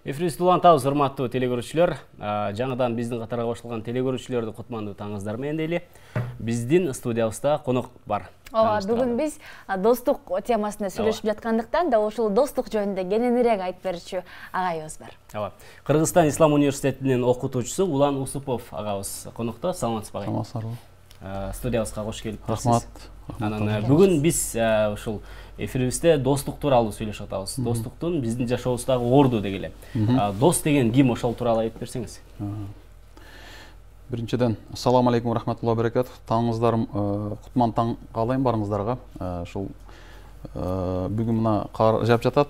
Эфирибизди улантабыз, урматтуу телекөрүүчүлөр. Жаңадан биздин катарга кошулган телекөрүүчүлөрдү кутмандуу таңыңыздар менен дейли. Биздин студиябызда конок бар. Бүгүн биз достук темасында сүйлөшүп жаткандыктан да ошол достук жөнүндө кененирээк айтып берүүчү агайыбыз бар. Кыргызстан Ислам университетинин окутуучусу Улан Усупов агабыз конокто. Саламатсызбы? Саламатсызбы. Студиябызга кош келипсиз. Рахмат. Бүгүн биз ушул эфирибизде достук тууралуу сүйлөшүп атабыз. Достуктун биздин жашообуздагы орду деги эле. Дос деген ким, ошол тууралуу айтып берсеңиз. Биринчиден, ассаламу алейкум рахматуллахи баракатух. Таңыңыздарым кутман таң каалайм барыңыздарга. Ушул бүгүн мына кар жаап жатат.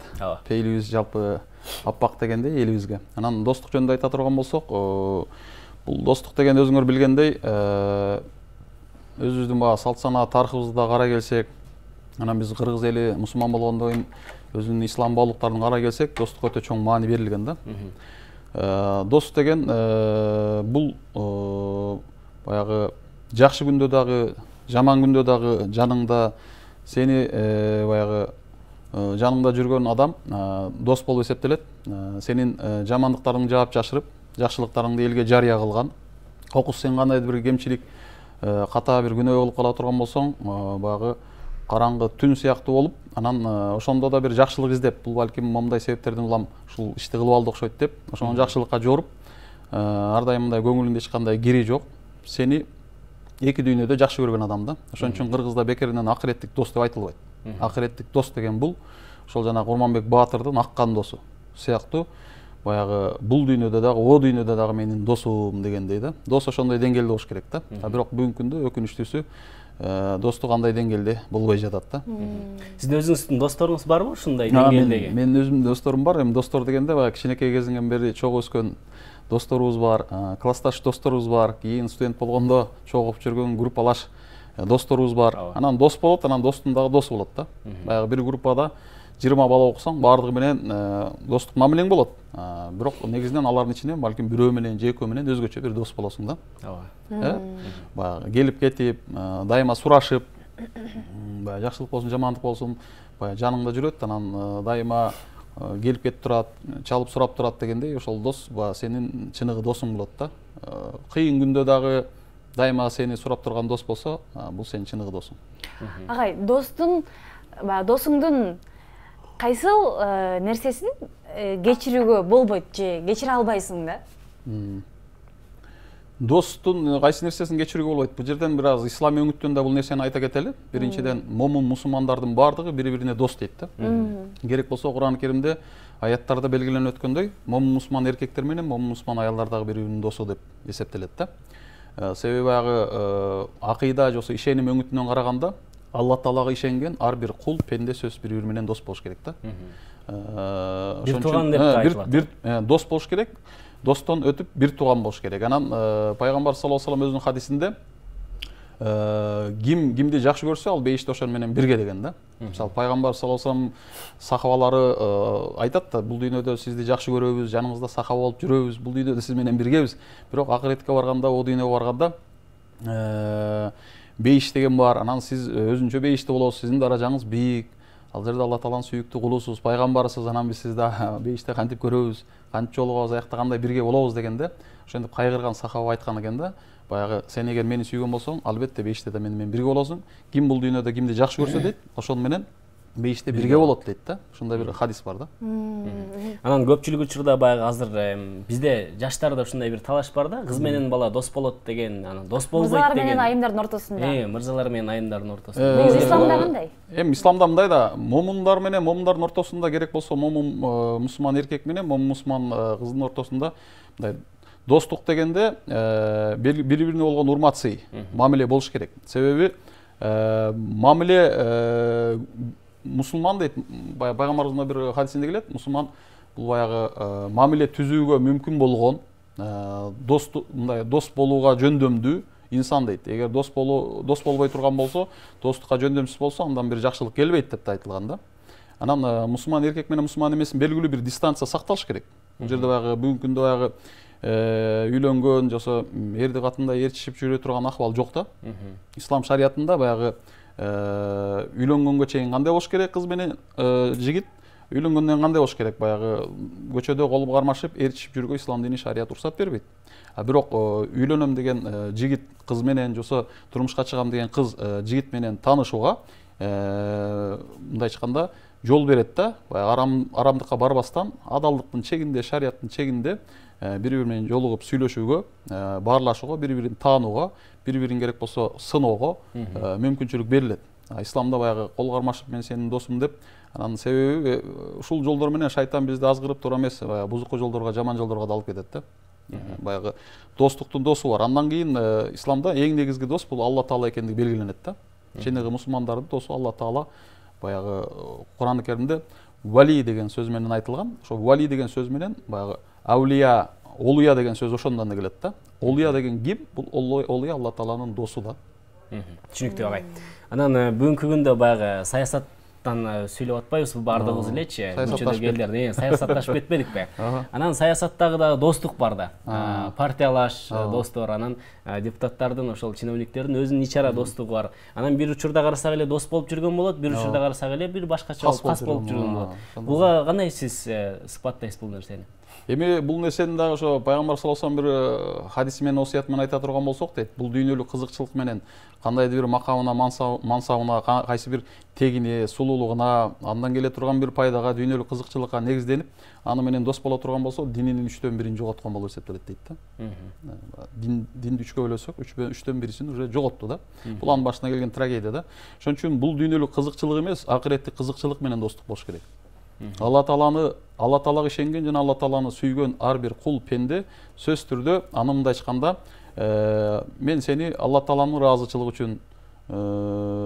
Пейлибиз жалпы аппак дегендей элибизге. Анан достук жөнүндө айта турган болсок, бул достук деген өзүңөр билгендей, өзүбүздүн баа салт сана тарыхыбызда карай келсек, анан биз кыргыз эли мусулман болгондон кийин өзүнүн ислам баалуулуктарына карай келсек, достукка өтө чоң маани берилген да. Дос деген бул баягы жакшы күндө дагы, жаман күндө дагы жаныңда сени баягы жаныңда жүргөн адам дос болуп эсептелет. Сенин жамандыктарыңды жаап жашырып, жакшылыктарыңды элге жарыя кылган. Окус сен кандайдыр бир кемчилик, ката бир күнөө кылып кала турган болсоң, баягы караңгы түн сыяктуу болуп, анан ошондо да бир жакшылык издеп, бул балким момундай себептерден улам ушул ишти кылып алды окшойт деп, ошону жакшылыкка жоруп, ар дайым мындай көңүлүндө эч кандай кири жок, сени эки дүйнөдө жакшы көргөн адам да. Ошон үчүн кыргызда бекеринен акыреттик дос деп айтылбайт. Акыреттик дос деген бул ошол жана Курманбек Баатырдын аккан досу сыяктуу, баягы бул дүйнөдө дагы, о дүйнөдө дагы менин досум дегендей да. Дос ошондой деңгээлде болуш керек да. Бирок бүгүнкү күндө өкүнүчтүүсү достук андай деңгээлде болбой жатат да. Сиздин өзүңүздүн досторуңуз барбы ушундай деңгээлдеги? Менин өзүмдүн досторум бар. Эми достор дегенде баягы кичинекей кезиңен бери чогуу өскөн досторубуз бар, классташ досторубуз бар, кийин студент болгондо чогуу жүргөн группалаш досторубуз бар. Анан дос болот, анан достун дагы досу болот да. Баягы бир группада 20 бала окусаң, баардыгы менен достук мамилең болот. Бирок негизинен алардын ичинен балким бирөө менен же экөө менен өзгөчө бир дос болосуң да. Баягы келип кетип, дайыма сурашып, баягы жакшылык болсун, жамандык болсун, баягы жаныңда жүрөт, анан дайыма келип кетип турат, чалып сурап турат дегендей, ошол дос баягы сенин чыныгы досуң болот да. Кыйын күндө дагы дайыма сени сурап турган дос болсо, бул сенин чыныгы досуң. Агай, досуңдун кайсыл нерсесин кечирүүгө болбойт же кечире албайсың да? Достун кайсы нерсесин кечирүүгө болбойт? Бул жерден бир аз ислам өңүттөн да бул нерсени айта кетели. Биринчиден, момун мусулмандардын баардыгы бири-бирине дос дейт да. Керек болсо Кур'ан Керимде аяттарда белгиленип өткөндөй, момун мусулман эркектер менен момун мусулман аялдар дагы бири-биринин досу деп эсептелет да. Себеби баягы акыйда же ишеним өңүтүнөн караганда, Алла Таалага ишенген ар бир кул, пенде сөз бири-бири менен дос болуш керек да. Бир тууган деп айтылат. Бир дос болуш керек, достон өтүп бир тууган болуш керек. Анан пайгамбар саллаллаху алейхи вассалам өзүнүн хадисинде кимди жакшы көрсө, ал бейиште ошон менен бирге деген да. Мисалы, пайгамбар саллаллаху алейхи вассалам сахабалары айтат да, бул дүйнөдө сизди жакшы көрөбүз, жаныңызда сахаба болуп жүрөбүз, бул дүйнөдө сиз менен биргебиз. Бирок акыретке барганда, о дүйнөгө барганда бейиш деген бар, анан сиз өзүнчө бейиште болосуз, сиздин даражаңыз бийик, ал жерде Алла Тааланын сүйүктүү кулусуз, пайгамбарысыз, анан биз сизди бейиште кантип көрөбүз, кантип жолугабыз, аякта кандай бирге болобуз дегенде, ошентип кайгырган сахаба айткан экен да, баягы сен эгер мени сүйгөн болсоң, албетте бейиште да мени менен бирге болосуң. Ким бул дүйнөдө кимди жакшы көрсө дейт, ошол менен бейиште бирге болот дейт да. Ушундай бир хадис бар да. Анан көпчүлүк учурда баягы азыр бизде жаштарда ушундай бир талаш бар да, кыз менен бала дос болот деген, анан дос болбойт деген. Мырзалар менен айымдардын ортосунда. Мырзалар менен айымдардын ортосунда. Негизи исламда кандай? Эми исламда мындай да, момундар менен момундардын ортосунда, керек болсо момун мусулман эркек менен момун мусулман кыздын ортосунда мындай достук дегенде бири-бирине болгон урмат сый, мамиле болуш керек. Себеби мамиле мусулман дейт, пайгамбарыбыздын бир хадисинде келет, мусулман бул баягы мамиле түзүүгө мүмкүн болгон, мындай дос болууга жөндөмдүү инсан дейт. Эгер дос болбой турган болсо, достукка жөндөмсүз болсо, андан бир жакшылык келбейт деп айтылган да. Анан мусулман эркек менен мусулман эмесин белгилүү бир дистанция сакталыш керек. Бул жерде баягы бүгүнкү күндө баягы үйлөнгөн, жосо эрди катындай ээрчишип жүрө турган акыбал жок да. Ислам шариятында баягы үйлөнгөнгө чейин кандай болуш керек кыз менен жигит, Үйлөнгөндөн кандай болуш керек? Баягы көчөдө кол кармашып, ээрчишип жүргө ислам дини шарият уруксат бербейт. Бирок үйлөнөм деген жигит кыз менен жосо турмушка чыгам деген кыз жигит менен таанышууга мындай айтканда жол берет да. Баягы арамдыкка барбастан, адалдыктын чегинде, шарияттын чегинде бири-бири менен жолугуп сүйлөшүүгө, баарлашууга, бири-бирин таанууга, бири-бирин керек болсо сыноого мүмкүнчүлүк берилет. Исламда баягы кол кармашып мен сенин досум деп, анын себеби ушул жолдор менен шайтан бизди азгырып тура эмес, баягы бузуку жолдорго, жаман жолдорго да алып кетет да. Баягы достуктун досу бар. Андан кийин исламда эң негизги дос бул Алла Таала экендиги белгиленет да. Чыныгы мусулмандардын досу Алла Таала. Баягы Кур'ан-ы Керимде вали деген сөз менен айтылган. Ошо вали деген сөз менен баягы аулия, олуя деген сөз ошондон да келет да. Олуя деген ким? Бул олуя Алла Тааланын досу да. Түшүнүктүү агай. Анан бүгүнкү күндө баягы саясаттан сүйлөп атпайбызбы баардыгыбыз элечи? Көчөдө келдер, саясатташып кетпедикпи? Анан саясаттагы да достук бар да. Партиялаш достор, анан депутаттардын, ошол чиновниктердин өзүнүн ичара достугу бар. Анан бир учурда карасак эле дос болуп жүргөн болот, бир учурда карасак эле бир башкача кас болуп жүргөн болот. Буга кандай сиз сыпаттайсыз бул нерсени? Эми бул нерсени дагы ошо пайгамбар саллаллаху алейхи вассалам бир хадиси менен осуят менен айта турган болсок дейт, бул дүйнөлүк кызыкчылык менен кандайдыр бир макамына, мансабына, кайсы бир тегине, сулуулугуна, андан келе турган бир пайдага, дүйнөлүк кызыкчылыкка негизденип, аны менен дос боло турган болсо, дининин 3/1 жоготкон болуп эсептелет дейт да. Динди 3кө бөлөсөк, 3/1 уже жоготту да. Бул анын башына келген трагедия да. Ошон үчүн бул дүйнөлүк кызыкчылык эмес, акыреттик кызыкчылык менен достук болуш керек. Алла Таалага ишенген жана Алла Тааланы сүйгөн ар бир кул пенде сөз түрдө аны мындай айтканда, мен сени Алла Тааланын ыраазычылыгы үчүн,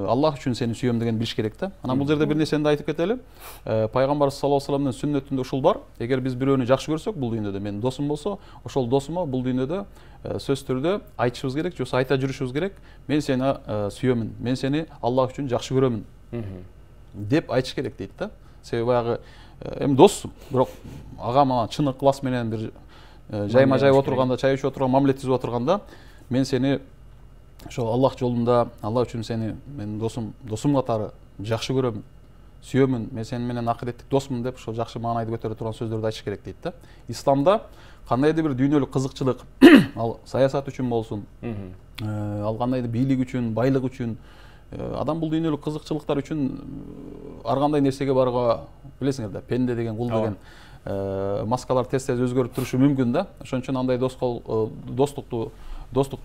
Аллах үчүн сени сүйөм деген билиш керек да. Анан бул жерде бир нерсени да айтып кетели. Пайгамбар саллаллаху алейхи вассаламдын сүннөтүндө ушул бар. Эгер биз бирөөнү жакшы көрсөк, бул дүйнөдө менин досум болсо, ошол досума бул дүйнөдө сөз түрдө айтышыбыз керек, жосо айта жүрүшүбүз керек. Мен сени сүйөмүн, мен сени Аллах үчүн жакшы көрөмүн деп айтыш керек дейт да. Себеби баягы эми доссум, бирок ага мана чын ыклас менен бир жайма-жай отурганда, чай ичип отурган, мамилет түзүп отурганда, мен сени ошо Аллах жолунда, Алла үчүн сени мен досум катары жакшы көрөмүн, сүйөмүн, мен сени менен акыреттик досмун деп ошо жакшы маанайды көтөрө турган сөздөрдү айтыш керек дейт да. Исламда кандайдыр бир дүйнөлүк кызыкчылык, ал саясат үчүн болсун, ал кандайдыр бийлик үчүн, байлык үчүн, адам бул дүйнөлүк кызыкчылыктар үчүн ар кандай нерсеге барууга, билесиңер да, пенде деген, кул деген маскалар тез-тез өзгөрүп турушу мүмкүн да. Ошон үчүн андай достукту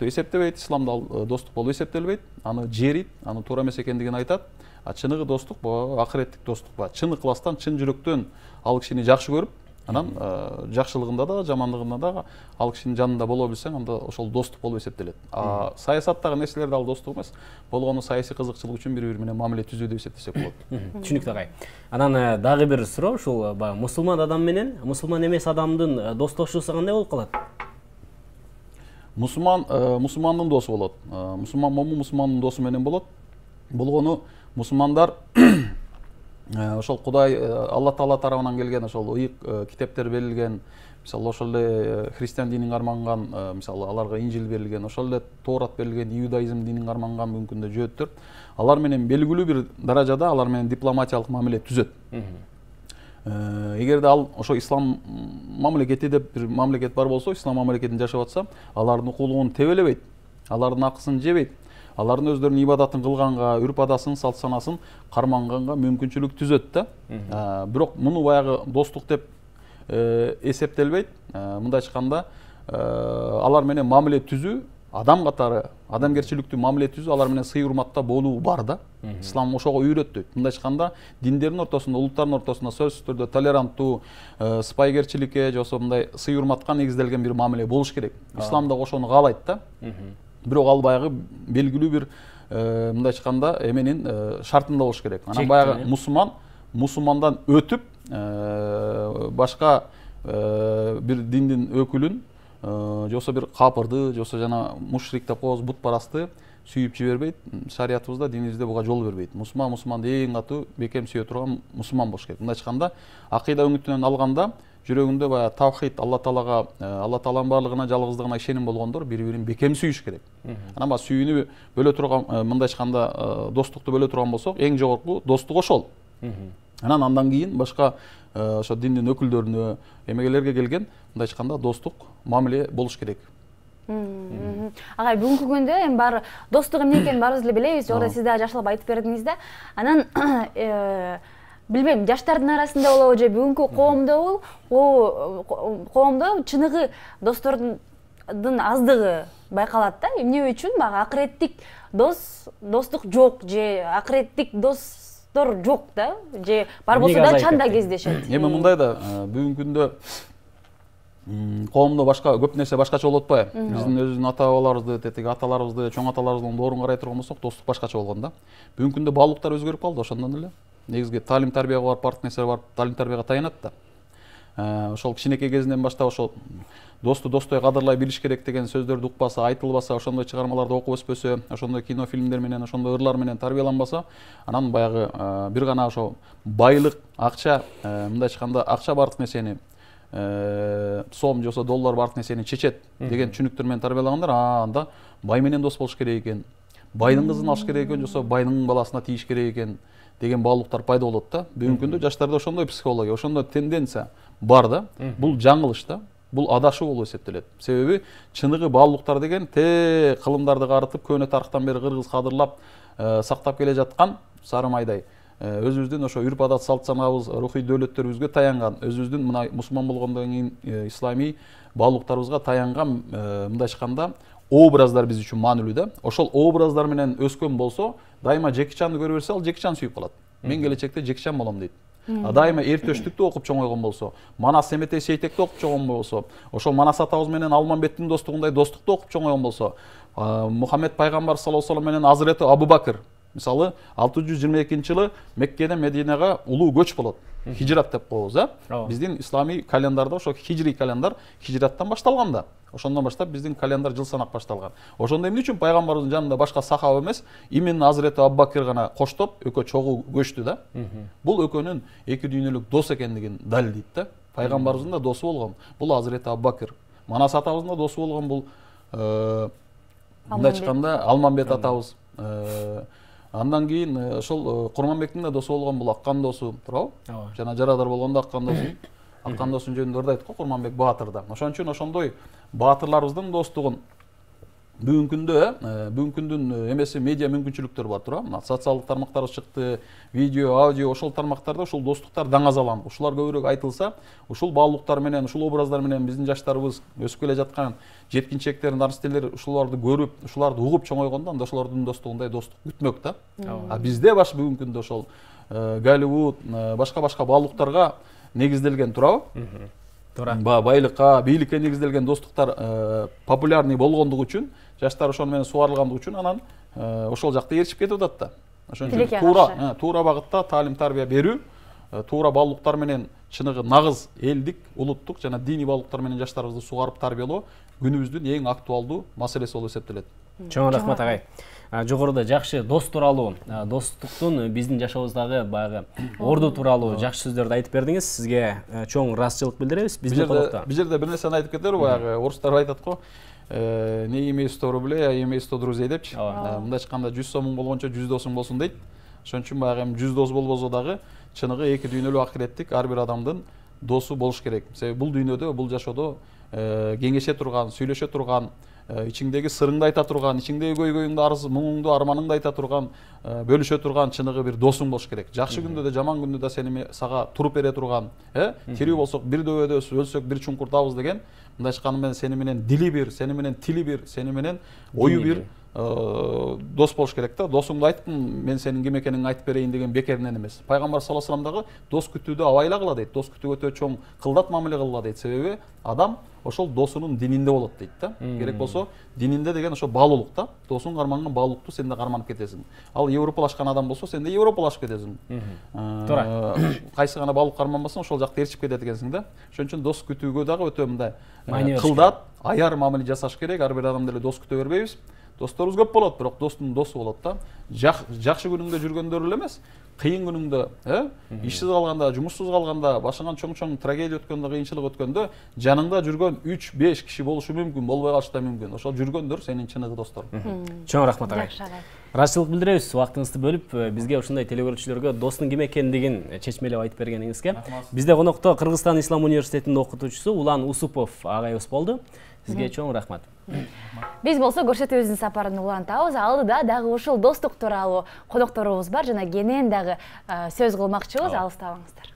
эсептебейт, исламда ал достук болуп эсептелбейт, аны жерит, аны туура эмес экендигин айтат. Чыныгы достук бул акыреттик достук ба, чын ыкластан, чын жүрөктөн ал кишини жакшы көрүп, анан жакшылыгында да, жамандыгында да ал кишинин жанында боло билсең, анда ошол достук болуп эсептелет. Саясаттагы нерселер ал достук эмес, болгону саясий кызыкчылык үчүн бири-бири менен мамиле түзүү деп эсептесек болот. Түшүнүктүү агай. Анан дагы бир суроо, ушул мусулман адам менен мусулман эмес адамдын достошуусу кандай болуп калат? Мусулмандын досу болот. Мусулман момун мусулмандын досу менен болот. Болгону мусулмандар ошол Кудай Алла Таала тарабынан келген ошол ыйык китептер берилген, мисалы ошол эле христиан динин карманган, мисалы аларга Инжил берилген, ошол эле Тоорат берилген, иудаизм динин карманган бүгүнкү күндө жөөттөр. Алар менен белгилүү бир даражада алар менен дипломатиялык мамиле түзөт. Эгерде ал ошо ислам мамлекети деп бир мамлекет бар болсо, ислам мамлекетинде жашап атса, алардын укугун тебелебейт, алардын акысын жебейт, алардын өздөрүнүн ибадатын кылганга, үрп адасын, салт санасын карманганга мүмкүнчүлүк түзөт да. Бирок муну баягы достук деп эсептелбейт. Мындай айтканда, алар менен мамиле түзүү, адам катары, адамгерчиликтүү мамиле түзүү, алар менен сый урматта болуу бар да. Ислам ошого үйрөттү. Мындай айтканда, диндердин ортосунда, улуттардын ортосунда сөзсүз түрдө толеранттуу, сыпайгерчиликке, жосо мындай сый урматка негизделген бир мамиле болуш керек. Ислам да ошону каалайт да. Бирок ал баягы белгилүү бир мындай айтканда эменин шартында болуш керек. Анан баягы мусулмандан өтүп башка бир диндин өкүлүн, жосо бир капырды, жосо жана мушрик деп коебуз, бутпарасты сүйүп жибербейт. Шариятыбызда, динибизде буга жол бербейт. Мусулманды эң катуу бекем сүйө турган мусулман болуш керек. Мындай айтканда, акыйда үмүтүнөн алганда жүрөгүндө баягы тавхид, Алла Таалага, Алла Тааланын баардыгына, жалгыздыгына ишеним болгондор бири-бирин бекем сүйүш керек. Анан баягы сүйүүнү бөлө турган, мындай айтканда, достукту бөлө турган болсок, эң жогорку достук ошол. Андан кийин башка ошо диндин өкүлдөрүнө, эмегелерге келген мындай айтканда достук мамиле болуш керек. Агай, бүгүнкү күндө эми баары достук эмне экенин баарыбыз эле билебиз, жогоруда сиз дагы жашылап айтып бердиңиз да. Анан билбейм, жаштардын арасында болобу же бүгүнкү коомдобу, коомдо чыныгы достордун аздыгы байкалат да. Эмне үчүн баягы акыреттик достук жок же акыреттик достор жок да, же бар болсо да чанда кездешет. Эми мындай да, бүгүнкү күндө коомдо башка көп нерсе башкача болуп атпайбы? Биздин өзүбүздүн ата-бабаларыбызды, тетиги аталарыбызды, чоң аталарыбыздын доорун карай турган болсок, достук башкача болгон да. Бүгүнкү күндө баалуулуктар өзгөрүп калды, ошондон эле. Негизги талим-тарбияга барып, бардык нерсе барып, талим-тарбияга таянат да. Ошол кичинекей кезинен баштап ошол досту достой кадырлай билиш керек деген сөздөрдү укпаса, айтылбаса, ошондой чыгармаларды окуп өспөсө, ошондой кино, фильмдер менен, ошондой ырлар менен тарбияланбаса, анан баягы бир гана ошо байлык, акча, мындай айтканда акча бардык нерсени, сом же болбосо доллар бардык нерсени чечет деген түшүнүктөр менен тарбиялагандар, анда бай менен дос болуш керек экен, байдын кызын алыш керек экен, же болбосо байдын баласына тийиш керек экен деген баалуулуктар пайда болот да. Бүгүнкү күндө жаштарда ошондой психология, ошондой тенденция бар да. Бул жаңылыш да. Бул адашуу болуп эсептелет. Себеби чыныгы баалуулуктар деген кылымдарды карытып, көөнө тарыхтан бери кыргыз кадырлап сактап келе жаткан сары майдай өзүбүздүн ошо үрп адат, салт санаабыз, рухий дөөлөттөрүбүзгө таянган, өзүбүздүн мына мусулман болгондон кийин исламий баалуулуктарыбызга таянган мындай айтканда образдар биз үчүн маанилүү да. Ошол образдар менен өскөн болсо, дайыма Джеки Чанды көрө берсе, ал Джеки Чан сүйүп калат. Мен келечекте Джеки Чан болом дейт. Дайыма Эртөштүктү окуп чоңойгон болсо, Манас Семетей Сейтекти окуп чоңойгон болсо, ошол Манас атабыз менен Алмамбеттин достугундай достукту окуп чоңойгон болсо, Мухаммед пайгамбар саллаллаху алейхи менен Азырети Абу Бакыр, мисалы 622-жылы Меккеден Мединага улуу көч болот. Хижрат деп коебуз, биздин исламий календарда ошо хижри календар хижраттан башталган да. Ошондон баштап биздин календар жыл санак башталган. Ошондо эмне үчүн пайгамбарыбыздын жанында башка сахаба эмес, именно Азырети Абу Бакыр гана коштоп, экөө чогуу көчтү да. Бул экөөнүн эки дүйнөлүк дос экендигин далилдейт да. Пайгамбарыбыздын да досу болгон, бул Азырети Абу Бакыр. Манас атабыздын да досу болгон, бул мындай айтканда Алмамбет атабыз. Андан кийин ошол Курманбектин да досу болгон, бул Аккан досу, туурабы? Жана жарадар болгондо Аккан досу. Аккан досунун жөнүндө ырда айттык го, Курманбек Баатыр да. Ошон үчүн ошондой баатырларыбыздын достугун бүгүнкү күндүн эмеси медиа мүмкүнчүлүктөр бар, туурабы? Социалдык тармактар чыкты, видео, аудио, ошол тармактарда ушул достуктар даңазаланды. Ушулар көбүрөөк айтылса, ушул баалуулуктар менен, ушул образдар менен биздин жаштарыбыз, өсүп келе жаткан жеткинчектер, наристелер ушуларды көрүп, ушуларды угуп чоңойгондо, анда ошолордун достугундай достук күтмөк да. А бизде баш бүгүнкү күндө ошол Голливуд, башка баалуулуктарга негизделген, туурабы? Туура. Байлыкка, бийликке негизделген достуктар популярный болгондугу үчүн, жаштар ошол менен суарылгандыгы үчүн анан ошол жакта ээрчип кетип атат да. Ошон үчүн туура багытта таалим-тарбия берүү, туура баалуулуктар менен чыныгы нагыз элдик, улуттук жана диний баалуулуктар менен жаштарыбызды сугарып тарбиялоо күнүбүздүн эң актуалдуу маселеси болуп эсептелет. Чоң рахмат агай. Жогоруда жакшы дос тууралуу, достуктун биздин жашообуздагы баягы орду тууралуу жакшы сөздөрдү айтып бердиңиз. Сизге чоң ыраазычылык билдиребиз. Биздин конокто. Бул жерде бир нерсени айтып кетели, баягы орустар айтат го, не имей 100 рублей, а имей 100 друзей депчи. Мындай айтканда 100 сомуң болгончо 100 досуң болсун дейт. Ошон үчүн баягы 100 дос болбосо дагы чыныгы эки дүйнөлүү акыреттик ар бир адамдын досу болуш керек. Себеби бул дүйнөдө, бул жашоодо кеңеше турган, сүйлөшө турган, ичиңдеги сырыңды айта турган, ичиңдеги көйгөйүңдү, арыз муңуңду, арманыңды айта турган, бөлүшө турган чыныгы бир досуң болуш керек. Жакшы күндө да, жаман күндө да сени сага туруп бере турган, тирүү болсок бир дөбөдө, өлсөк бир чуңкурдабыз деген, мындай айтканы менен сени менен дили бир, сени менен тили бир, сени менен ою бир дос болуш керек да. Досуңду айттым, мен сенин ким экениңди айтып берейин деген бекеринен эмес. Пайгамбар саллаллаху алейхи вассалам дагы дос күтүүдө абайлагыла дейт. Дос күтүүгө өтө чоң кылдат мамиле кылгыла дейт. Себеби адам ошол досунун дининде болот дейт да. Керек болсо дининде деген ошо баалуулук да. Досуң карманган баалуулукту сен да карманып кетесиң. Ал европалашкан адам болсо сен да европалашып кетесиң. Туура. Кайсы гана баалуулук карманбасаң ошол жакта ээрчип кетет экенсиң да. Ошон үчүн дос күтүүгө дагы өтө мындай кылдат, аяр мамиле жасаш керек. Ар бир адам деле дос күтө бербейбиз. Досторубуз көп болот, бирок достун досу болот да. Жакшы күнүңдө жүргөндөр эле эмес, кыйын күнүңдө, ишсиз калганда, жумушсуз калганда, башыңан чоң трагедия өткөндө, кыйынчылык өткөндө жаныңда жүргөн 3-5 киши болушу мүмкүн, болбой калышы да мүмкүн. Ошол жүргөндөр сенин чыныгы досторуң. Чоң рахмат агай. ыраазычылык билдиребиз убактыңызды бөлүп бизге ушундай телекөрүүчүлөргө достун ким экендигин чечмелеп айтып бергениңизге. Бизде конокто Кыргызстан Ислам университетинин окутуучусу Улан Усупов агайыбыз болду. Сизге чоң рахмат. Биз болсо көрсөтүүбүздүн сапарын улантабыз. Алдыда дагы ушул достук тууралуу конокторубуз бар жана кенен дагы сөз кылмакчыбыз. Алыстабаңыздар.